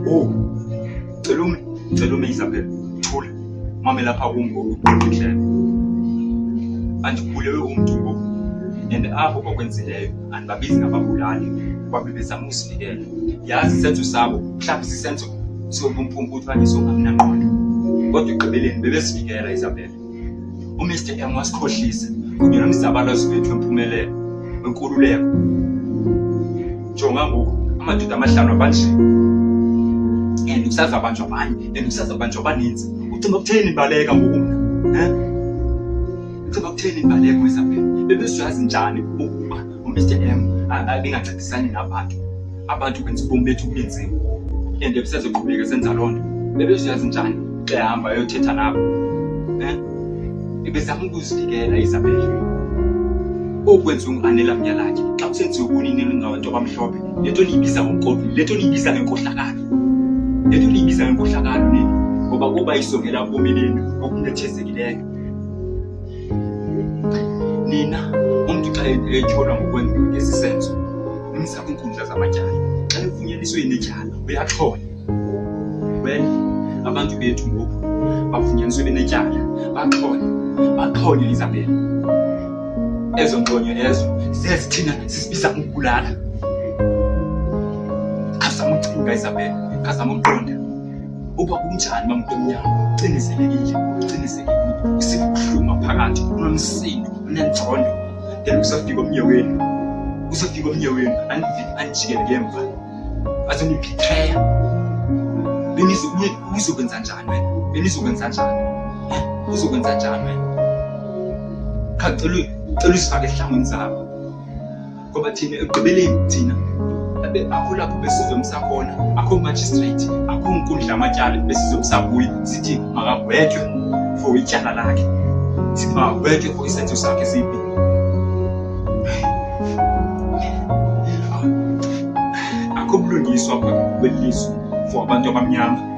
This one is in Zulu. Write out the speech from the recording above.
Oh, cela Isabel, thula. Mama lapha kungokuqondile. Andikhulelwe umuntu ngoku. And apho kwakwenzileyo andibabizi ngababulali kwabe bezama usivikela. Yazi isenzo sabo, mhlawumbe sisenzo sobumpumputhi okanye songamnaqondo. Kodwa ekugqibeleni bebesivikela Isabel. uMr M wasikhohlisa kunye nomzabalazo wethu wempumelelo wenkululeko. Jonga ngoku amadoda amahlanu abanje. Kusaza abantu abanye, kusaza abantu abaninzi. Ucinga ukutheni imbaleka ngoku mna? Ucinga ukutheni imbaleka Isabel? Bebesiyazi njani ukuba uMr M abengancedisani nabantu? Abantu kwenza ubomi bethu kubenzima. Besazoqhubeka senza loo nto. Bebesiyazi njani xa ehamba ayothetha nabo? Bezama ukuzivikela Isabel. Okwenza unganela myalakhe xa kusenziwa ubunini ngabantu abamhlophe. Lento niyibiza ngomqondo, lento niyibiza ngenkohlakalo. Lento niyibiza ngenkohlakalo nini? Ngoba kuba isongela ubomi benu okunethezekile. Nina umuntu xa etyholwa ngokwesisenzo umsa kwinkundla zamatyala. Xa efunyaniswe inetyala uyaxhola. Wena abantu bethu ngoku bafunyaniswe benetyala baxhole Isabel. Ezo nkonyo ezo sezithina sisibiza ukubulala. Khazama ukucinga Isabel, khazama ukuqonda uba kunjani mamuntu omnyama ucinisekile usibuhlungu phakathi unomsindo unentsondo. Then usafika omnye wenu andijikele ngemva azonibetreya. Uzokwenza njani wena? Uzokwenza njani wena? Cela usifake esihlangwini zabo. Ngoba thina ekugqibeleni thina akho lapho besizomsa khona, akho magistrate, akho inkundla yamatyala besizomsa kuyo sithi makagwetywe for ityala lakhe. Sithi makagwetywe for isenzo sakhe sibi. Akho bulungiswa kwelizwe for abantu abamnyama.